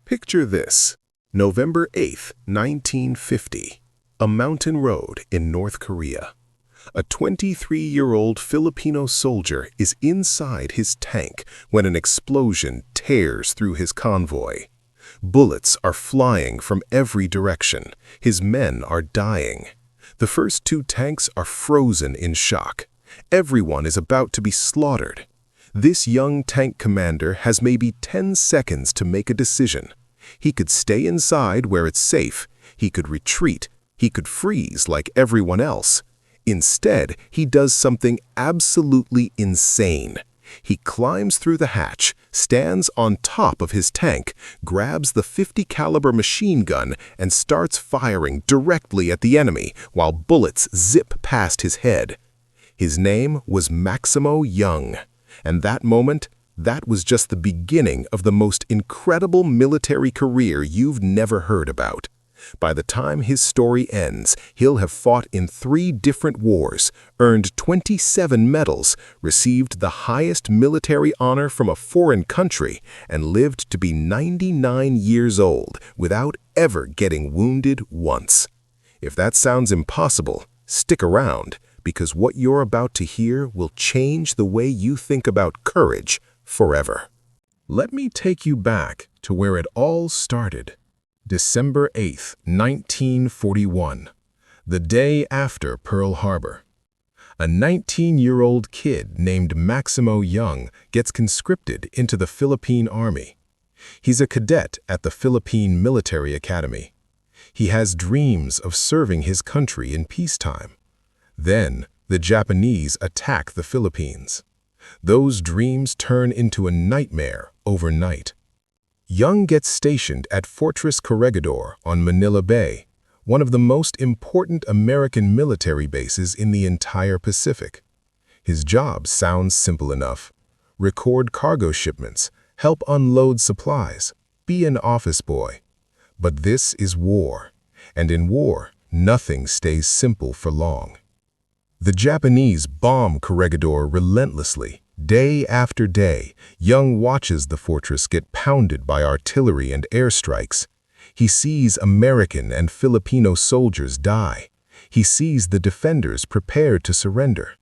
Picture this, November 8, 1950, a mountain road in North Korea. A 23-year-old Filipino soldier is inside his tank when an explosion tears through his convoy. Bullets are flying from every direction. His men are dying. The first two tanks are frozen in shock. Everyone is about to be slaughtered. This young tank commander has maybe 10 seconds to make a decision. He could stay inside where it's safe. He could retreat. He could freeze like everyone else. Instead, he does something absolutely insane. He climbs through the hatch, stands on top of his tank, grabs the .50 caliber machine gun, and starts firing directly at the enemy while bullets zip past his head. His name was Maximo Young, and that was just the beginning of the most incredible military career you've never heard about. By the time his story ends, he'll have fought in 3 different wars, earned 27 medals, received the highest military honor from a foreign country, and lived to be 99 years old without ever getting wounded once. If that sounds impossible, stick around, because what you're about to hear will change the way you think about courage forever. Let me take you back to where it all started. December 8, 1941, the day after Pearl Harbor. A 19-year-old kid named Maximo Young gets conscripted into the Philippine Army. He's a cadet at the Philippine Military Academy. He has dreams of serving his country in peacetime. Then, the Japanese attack the Philippines. Those dreams turn into a nightmare overnight. Young gets stationed at Fortress Corregidor on Manila Bay, one of the most important American military bases in the entire Pacific. His job sounds simple enough. Record cargo shipments, help unload supplies, be an office boy. But this is war, and in war, nothing stays simple for long. The Japanese bomb Corregidor relentlessly. Day after day, Young watches the fortress get pounded by artillery and airstrikes. He sees American and Filipino soldiers die. He sees the defenders prepared to surrender.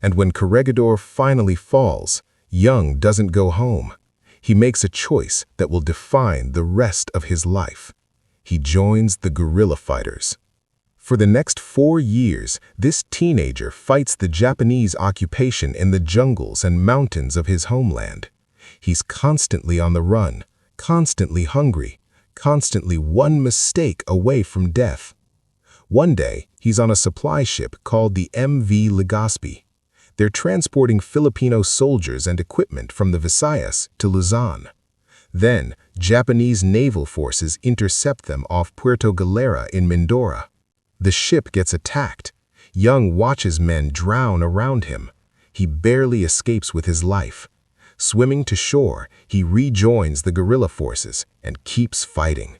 And when Corregidor finally falls, Young doesn't go home. He makes a choice that will define the rest of his life. He joins the guerrilla fighters. For the next 4 years, this teenager fights the Japanese occupation in the jungles and mountains of his homeland. He's constantly on the run, constantly hungry, constantly one mistake away from death. One day, he's on a supply ship called the MV Legazpi. They're transporting Filipino soldiers and equipment from the Visayas to Luzon. Then, Japanese naval forces intercept them off Puerto Galera in Mindoro. The ship gets attacked. Young watches men drown around him. He barely escapes with his life. Swimming to shore, he rejoins the guerrilla forces and keeps fighting.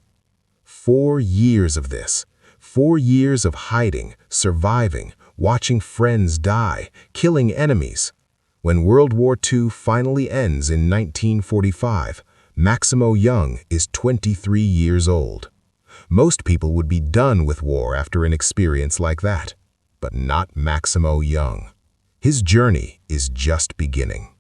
4 years of this. 4 years of hiding, surviving, watching friends die, killing enemies. When World War II finally ends in 1945, Maximo Young is 23 years old. Most people would be done with war after an experience like that, but not Maximo Young. His journey is just beginning.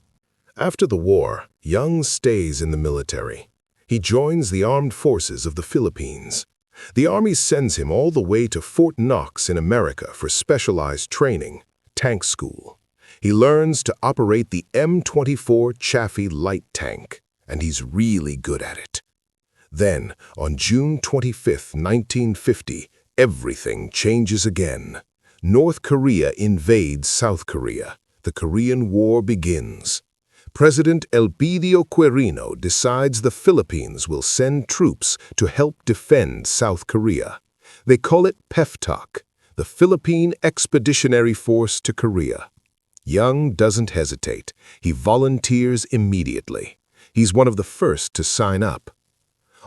After the war, Young stays in the military. He joins the armed forces of the Philippines. The Army sends him all the way to Fort Knox in America for specialized training, tank school. He learns to operate the M24 Chaffee light tank, and he's really good at it. Then, on June 25, 1950, everything changes again. North Korea invades South Korea. The Korean War begins. President Elpidio Quirino decides the Philippines will send troops to help defend South Korea. They call it PEFTOK, the Philippine Expeditionary Force to Korea. Young doesn't hesitate. He volunteers immediately. He's one of the first to sign up.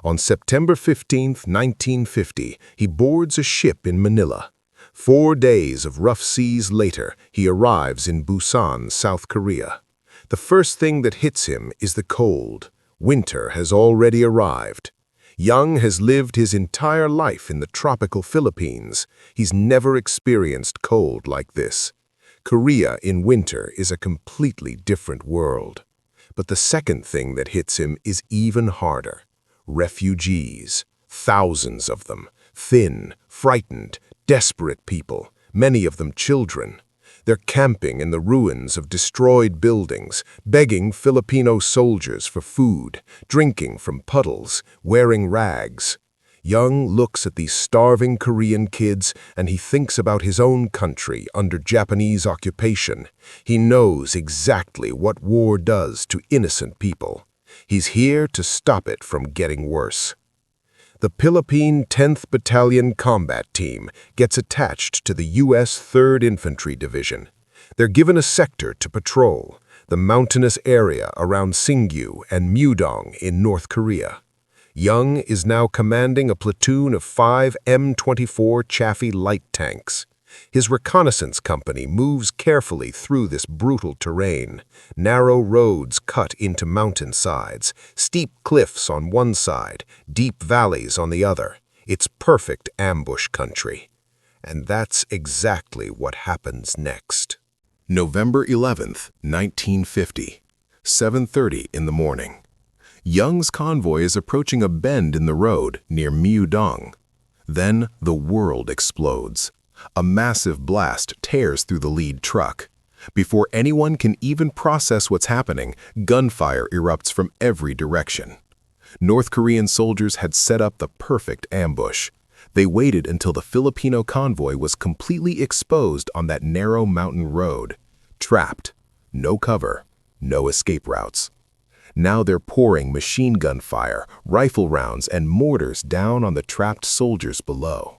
On September 15, 1950, he boards a ship in Manila. 4 days of rough seas later, he arrives in Busan, South Korea. The first thing that hits him is the cold. Winter has already arrived. Young has lived his entire life in the tropical Philippines. He's never experienced cold like this. Korea in winter is a completely different world. But the second thing that hits him is even harder. Refugees. Thousands of them. Thin, frightened, desperate people, many of them children. They're camping in the ruins of destroyed buildings, begging Filipino soldiers for food, drinking from puddles, wearing rags. Young looks at these starving Korean kids and he thinks about his own country under Japanese occupation. He knows exactly what war does to innocent people. He's here to stop it from getting worse. The Philippine 10th Battalion Combat Team gets attached to the U.S. 3rd Infantry Division. They're given a sector to patrol, the mountainous area around Singyu and Miudong in North Korea. Young is now commanding a platoon of 5 M24 Chaffee light tanks. His reconnaissance company moves carefully through this brutal terrain. Narrow roads cut into mountainsides, steep cliffs on one side, deep valleys on the other. It's perfect ambush country. And that's exactly what happens next. November 11th, 1950, 7:30 in the morning. Young's convoy is approaching a bend in the road near Miudong. Then the world explodes. A massive blast tears through the lead truck. Before anyone can even process what's happening, gunfire erupts from every direction. North Korean soldiers had set up the perfect ambush. They waited until the Filipino convoy was completely exposed on that narrow mountain road. Trapped. No cover. No escape routes. Now they're pouring machine gun fire, rifle rounds, and mortars down on the trapped soldiers below.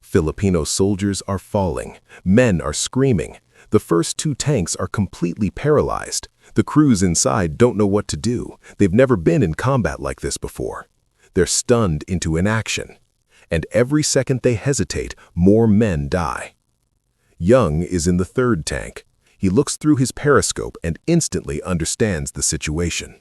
Filipino soldiers are falling. Men are screaming. The first 2 tanks are completely paralyzed. The crews inside don't know what to do. They've never been in combat like this before. They're stunned into inaction. And every second they hesitate, more men die. Young is in the 3rd tank. He looks through his periscope and instantly understands the situation.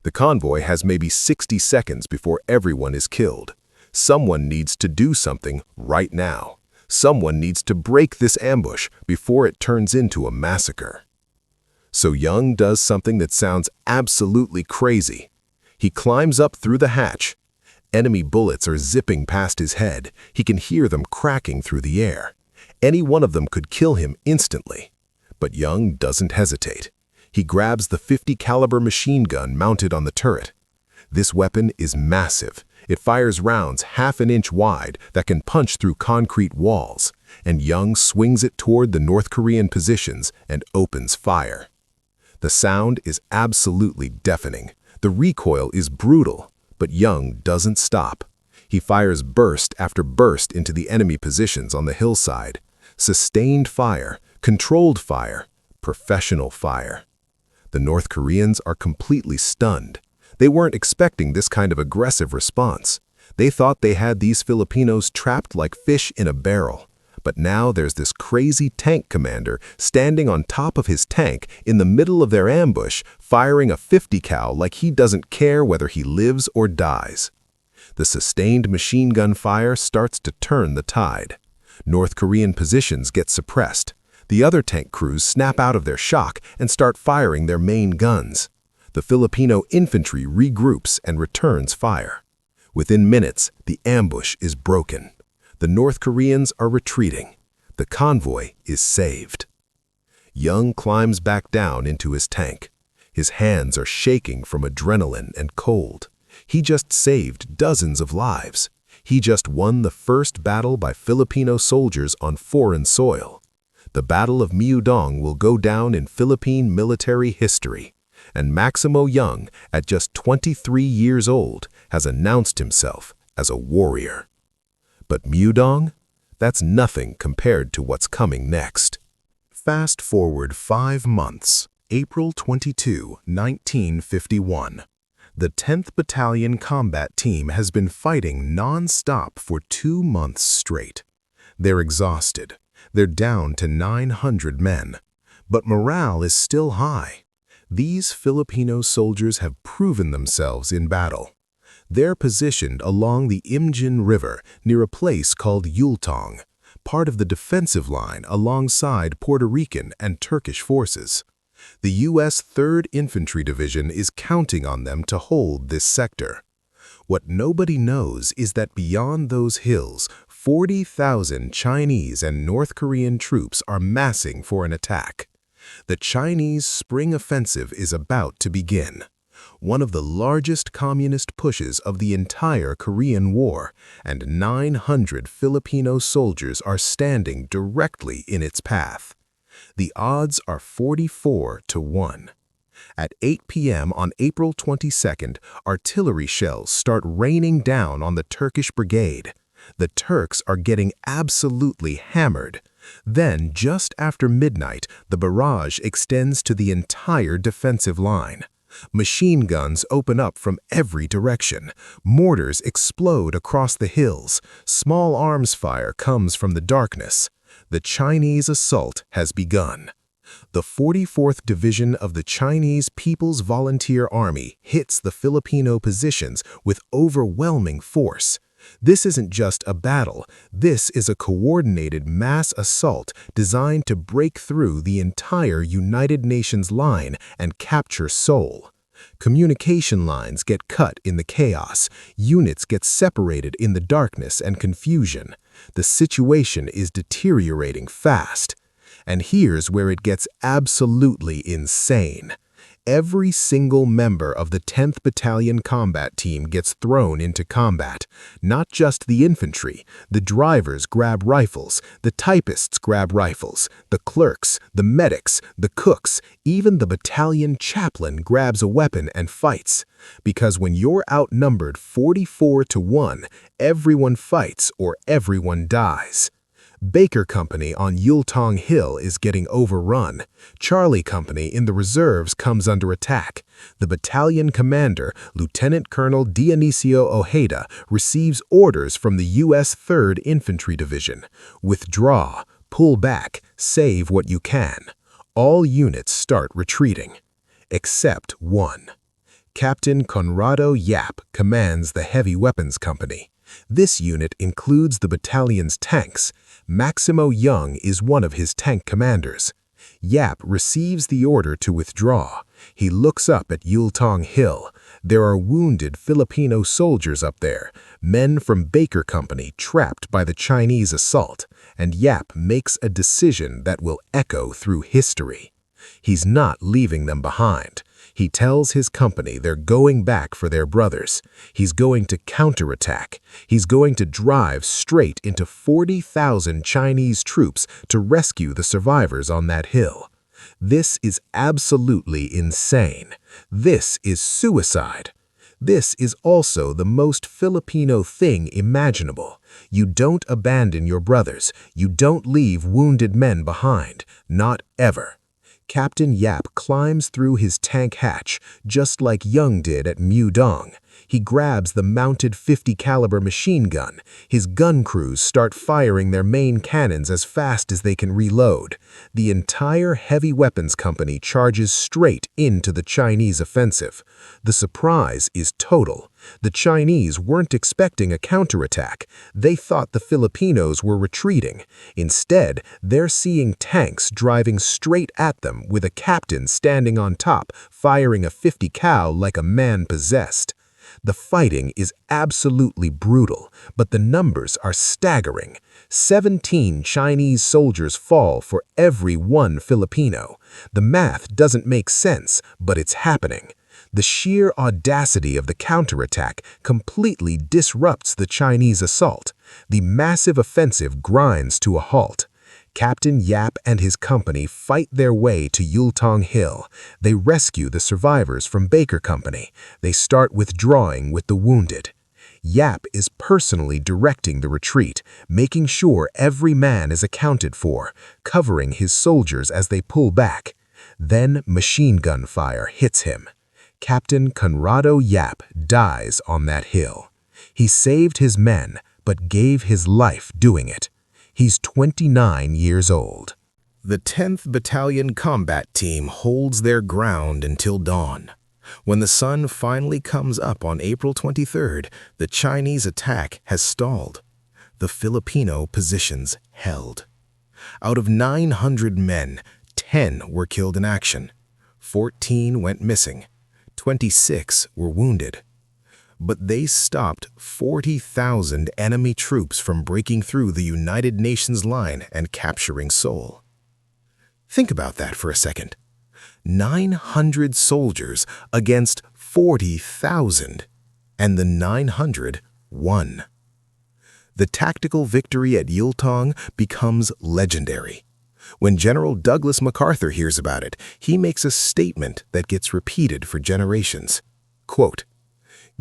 The convoy has maybe 60 seconds before everyone is killed. Someone needs to do something right now. Someone needs to break this ambush before it turns into a massacre. So Young does something that sounds absolutely crazy. He climbs up through the hatch. Enemy bullets are zipping past his head. He can hear them cracking through the air. Any one of them could kill him instantly. But Young doesn't hesitate. He grabs the .50 caliber machine gun mounted on the turret. This weapon is massive. It fires rounds half an inch wide that can punch through concrete walls, and Young swings it toward the North Korean positions and opens fire. The sound is absolutely deafening. The recoil is brutal, but Young doesn't stop. He fires burst after burst into the enemy positions on the hillside. Sustained fire, controlled fire, professional fire. The North Koreans are completely stunned. They weren't expecting this kind of aggressive response. They thought they had these Filipinos trapped like fish in a barrel. But now there's this crazy tank commander standing on top of his tank in the middle of their ambush, firing a .50 cal like he doesn't care whether he lives or dies. The sustained machine gun fire starts to turn the tide. North Korean positions get suppressed. The other tank crews snap out of their shock and start firing their main guns. The Filipino infantry regroups and returns fire. Within minutes, the ambush is broken. The North Koreans are retreating. The convoy is saved. Young climbs back down into his tank. His hands are shaking from adrenaline and cold. He just saved dozens of lives. He just won the first battle by Filipino soldiers on foreign soil. The Battle of Miudong will go down in Philippine military history. And Maximo Young, at just 23 years old, has announced himself as a warrior. But Miudong? That's nothing compared to what's coming next. Fast forward 5 months, April 22, 1951. The 10th Battalion Combat Team has been fighting non-stop for 2 months straight. They're exhausted. They're down to 900 men. But morale is still high. These Filipino soldiers have proven themselves in battle. They're positioned along the Imjin River near a place called Yultong, part of the defensive line alongside Puerto Rican and Turkish forces. The U.S. 3rd Infantry Division is counting on them to hold this sector. What nobody knows is that beyond those hills, 40,000 Chinese and North Korean troops are massing for an attack. The Chinese Spring Offensive is about to begin, one of the largest communist pushes of the entire Korean War, and 900 Filipino soldiers are standing directly in its path. The odds are 44-1. At 8 p.m. on April 22nd, artillery shells start raining down on the Turkish brigade. The Turks are getting absolutely hammered. Then, just after midnight, the barrage extends to the entire defensive line. Machine guns open up from every direction. Mortars explode across the hills. Small arms fire comes from the darkness. The Chinese assault has begun. The 44th Division of the Chinese People's Volunteer Army hits the Filipino positions with overwhelming force. This isn't just a battle, this is a coordinated mass assault designed to break through the entire United Nations line and capture Seoul. Communication lines get cut in the chaos, units get separated in the darkness and confusion. The situation is deteriorating fast. And here's where it gets absolutely insane. Every single member of the 10th Battalion Combat Team gets thrown into combat. Not just the infantry. The drivers grab rifles, the typists grab rifles, the clerks, the medics, the cooks, even the battalion chaplain grabs a weapon and fights. Because when you're outnumbered 44-1, everyone fights or everyone dies. Baker Company on Yultong Hill is getting overrun. Charlie Company in the reserves comes under attack. The battalion commander, Lieutenant Colonel Dionisio Ojeda, receives orders from the U.S. 3rd Infantry Division. Withdraw, pull back, save what you can. All units start retreating. Except one. Captain Conrado Yap commands the Heavy Weapons Company. This unit includes the battalion's tanks. Maximo Young is one of his tank commanders. Yap receives the order to withdraw. He looks up at Yultong Hill. There are wounded Filipino soldiers up there, men from Baker Company trapped by the Chinese assault, and Yap makes a decision that will echo through history. He's not leaving them behind. He tells his company they're going back for their brothers. He's going to counterattack. He's going to drive straight into 40,000 Chinese troops to rescue the survivors on that hill. This is absolutely insane. This is suicide. This is also the most Filipino thing imaginable. You don't abandon your brothers. You don't leave wounded men behind. Not ever. Captain Yap climbs through his tank hatch, just like Young did at Miudong. He grabs the mounted .50 caliber machine gun. His gun crews start firing their main cannons as fast as they can reload. The entire Heavy Weapons Company charges straight into the Chinese offensive. The surprise is total. The Chinese weren't expecting a counterattack. They thought the Filipinos were retreating. Instead, they're seeing tanks driving straight at them with a captain standing on top, firing a .50 cal like a man possessed. The fighting is absolutely brutal, but the numbers are staggering. 17 Chinese soldiers fall for every one Filipino. The math doesn't make sense, but it's happening. The sheer audacity of the counterattack completely disrupts the Chinese assault. The massive offensive grinds to a halt. Captain Yap and his company fight their way to Yultong Hill. They rescue the survivors from Baker Company. They start withdrawing with the wounded. Yap is personally directing the retreat, making sure every man is accounted for, covering his soldiers as they pull back. Then machine gun fire hits him. Captain Conrado Yap dies on that hill. He saved his men, but gave his life doing it. He's 29 years old. The 10th Battalion Combat Team holds their ground until dawn. When the sun finally comes up on April 23rd, the Chinese attack has stalled. The Filipino positions held. Out of 900 men, 10 were killed in action. 14 went missing. 26 were wounded. But they stopped 40,000 enemy troops from breaking through the United Nations line and capturing Seoul. Think about that for a second. 900 soldiers against 40,000, and the 900 won. The tactical victory at Yultong becomes legendary. When General Douglas MacArthur hears about it, he makes a statement that gets repeated for generations. Quote,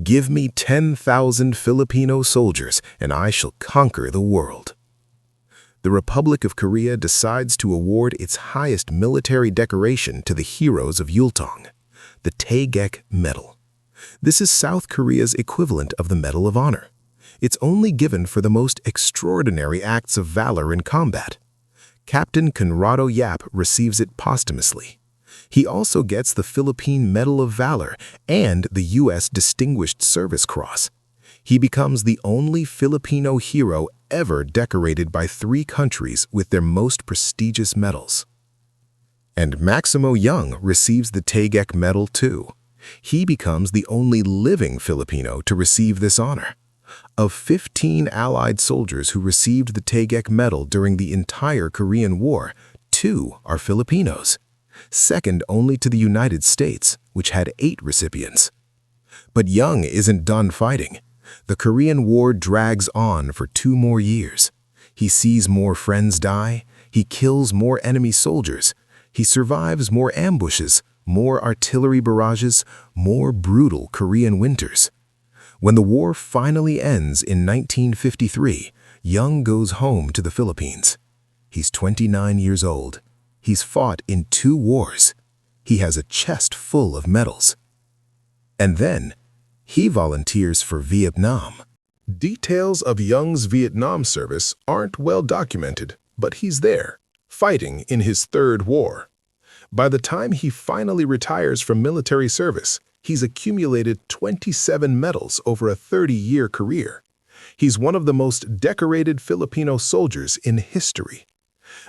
"Give me 10,000 Filipino soldiers, and I shall conquer the world." The Republic of Korea decides to award its highest military decoration to the heroes of Yultong, the Taegeuk Medal. This is South Korea's equivalent of the Medal of Honor. It's only given for the most extraordinary acts of valor in combat. Captain Conrado Yap receives it posthumously. He also gets the Philippine Medal of Valor and the U.S. Distinguished Service Cross. He becomes the only Filipino hero ever decorated by 3 countries with their most prestigious medals. And Maximo Young receives the Taegeuk Medal too. He becomes the only living Filipino to receive this honor. Of 15 Allied soldiers who received the Taegeuk Medal during the entire Korean War, 2 are Filipinos, second only to the United States, which had 8 recipients. But Young isn't done fighting. The Korean War drags on for 2 more years. He sees more friends die, he kills more enemy soldiers, he survives more ambushes, more artillery barrages, more brutal Korean winters. When the war finally ends in 1953, Young goes home to the Philippines. He's 29 years old. He's fought in 2 wars. He has a chest full of medals. And then, he volunteers for Vietnam. Details of Young's Vietnam service aren't well documented, but he's there, fighting in his 3rd war. By the time he finally retires from military service, he's accumulated 27 medals over a 30-year career. He's one of the most decorated Filipino soldiers in history.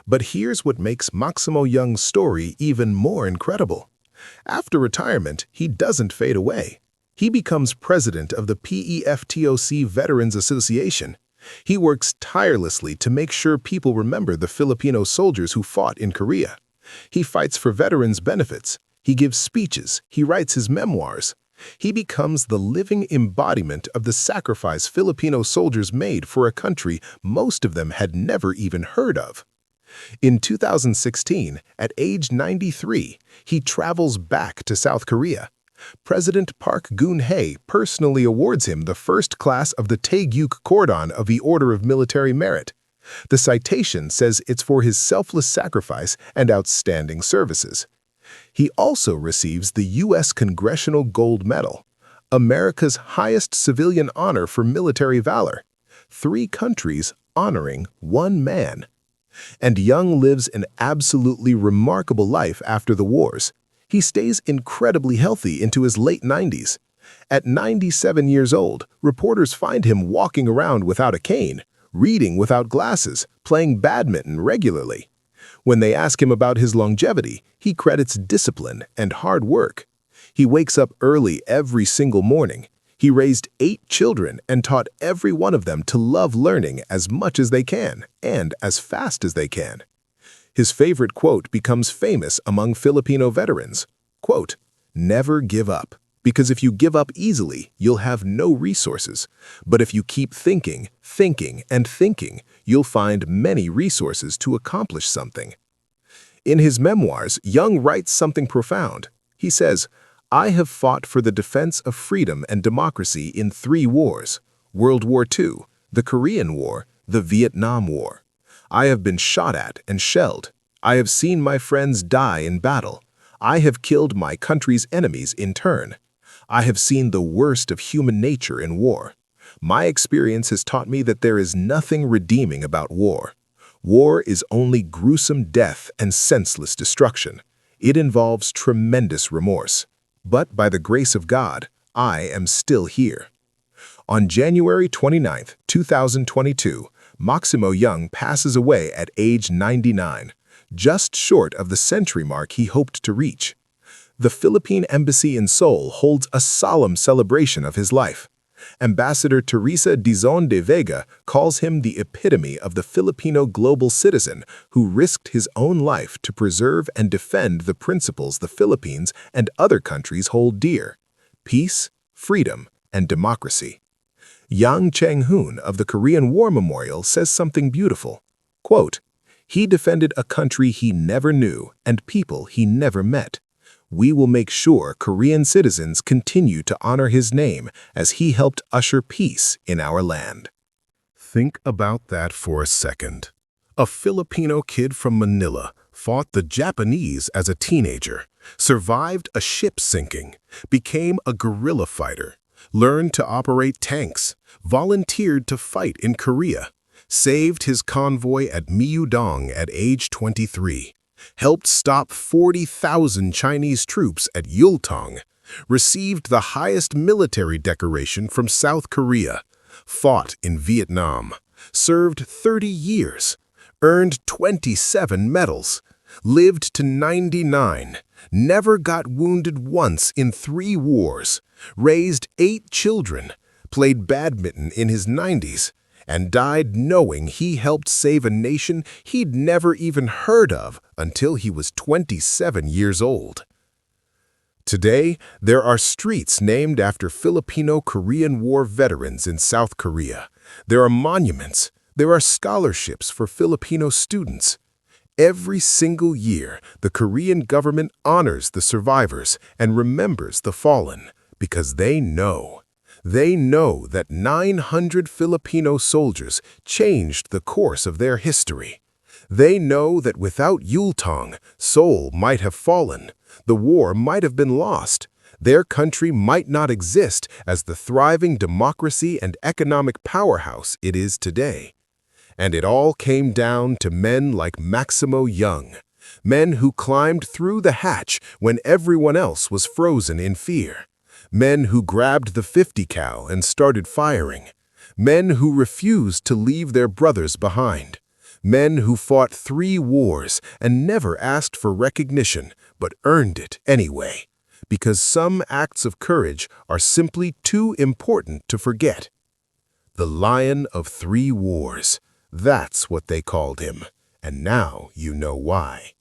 But here's what makes Maximo Young's story even more incredible. After retirement, he doesn't fade away. He becomes president of the PEFTOK Veterans Association. He works tirelessly to make sure people remember the Filipino soldiers who fought in Korea. He fights for veterans' benefits. He gives speeches. He writes his memoirs. He becomes the living embodiment of the sacrifice Filipino soldiers made for a country most of them had never even heard of. In 2016, at age 93, he travels back to South Korea. President Park Geun-hye personally awards him the first class of the Taegeuk Cordon of the Order of Military Merit. The citation says it's for his selfless sacrifice and outstanding services. He also receives the U.S. Congressional Gold Medal, America's highest civilian honor for military valor. 3 countries honoring 1 man. And Young lives an absolutely remarkable life after the wars. He stays incredibly healthy into his late 90s. At 97 years old, reporters find him walking around without a cane, reading without glasses, playing badminton regularly. When they ask him about his longevity, he credits discipline and hard work. He wakes up early every single morning. He raised 8 children and taught every one of them to love learning as much as they can and as fast as they can. His favorite quote becomes famous among Filipino veterans. Quote, "Never give up, because if you give up easily, you'll have no resources. But if you keep thinking, thinking, and thinking, you'll find many resources to accomplish something." In his memoirs, Young writes something profound. He says, "I have fought for the defense of freedom and democracy in 3 wars: World War II, the Korean War, the Vietnam War. I have been shot at and shelled. I have seen my friends die in battle. I have killed my country's enemies in turn. I have seen the worst of human nature in war. My experience has taught me that there is nothing redeeming about war. War is only gruesome death and senseless destruction. It involves tremendous remorse. But by the grace of God, I am still here. On January 29, 2022, Maximo Young passes away at age 99, just short of the century mark he hoped to reach. The Philippine Embassy in Seoul holds a solemn celebration of his life. Ambassador Teresa Dizon de Vega calls him the epitome of the Filipino global citizen who risked his own life to preserve and defend the principles the Philippines and other countries hold dear: peace, freedom, and democracy. Yang Cheng-hoon of the Korean War Memorial says something beautiful. Quote, "He defended a country he never knew and people he never met. We will make sure Korean citizens continue to honor his name as he helped usher peace in our land." Think about that for a second. A Filipino kid from Manila fought the Japanese as a teenager, survived a ship sinking, became a guerrilla fighter, learned to operate tanks, volunteered to fight in Korea, saved his convoy at Miudong at age 23, helped stop 40,000 Chinese troops at Yultong, received the highest military decoration from South Korea, fought in Vietnam, served 30 years, earned 27 medals, lived to 99, never got wounded once in 3 wars, raised 8 children, played badminton in his 90s, and died knowing he helped save a nation he'd never even heard of until he was 27 years old. Today, there are streets named after Filipino-Korean War veterans in South Korea. There are monuments. There are scholarships for Filipino students. Every single year, the Korean government honors the survivors and remembers the fallen because they know. They know that 900 Filipino soldiers changed the course of their history. They know that without Yultong, Seoul might have fallen, the war might have been lost, their country might not exist as the thriving democracy and economic powerhouse it is today. And it all came down to men like Maximo Young, men who climbed through the hatch when everyone else was frozen in fear. Men who grabbed the 50 cal and started firing. Men who refused to leave their brothers behind. Men who fought 3 wars and never asked for recognition, but earned it anyway. Because some acts of courage are simply too important to forget. The Lion of 3 Wars. That's what they called him. And now you know why.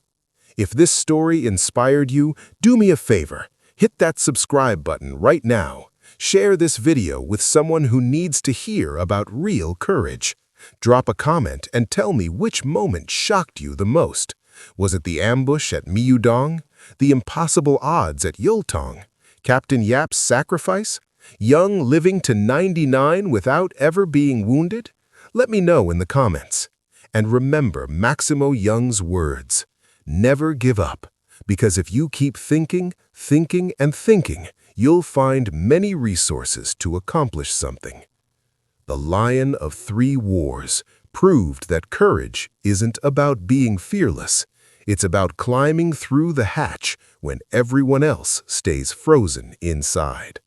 If this story inspired you, do me a favor. Hit that subscribe button right now. Share this video with someone who needs to hear about real courage. Drop a comment and tell me which moment shocked you the most. Was it the ambush at Miudong? The impossible odds at Yultong? Captain Yap's sacrifice? Young living to 99 without ever being wounded? Let me know in the comments. And remember Maximo Young's words, never give up. Because if you keep thinking, and thinking, you'll find many resources to accomplish something. The Lion of 3 Wars proved that courage isn't about being fearless. It's about climbing through the hatch when everyone else stays frozen inside.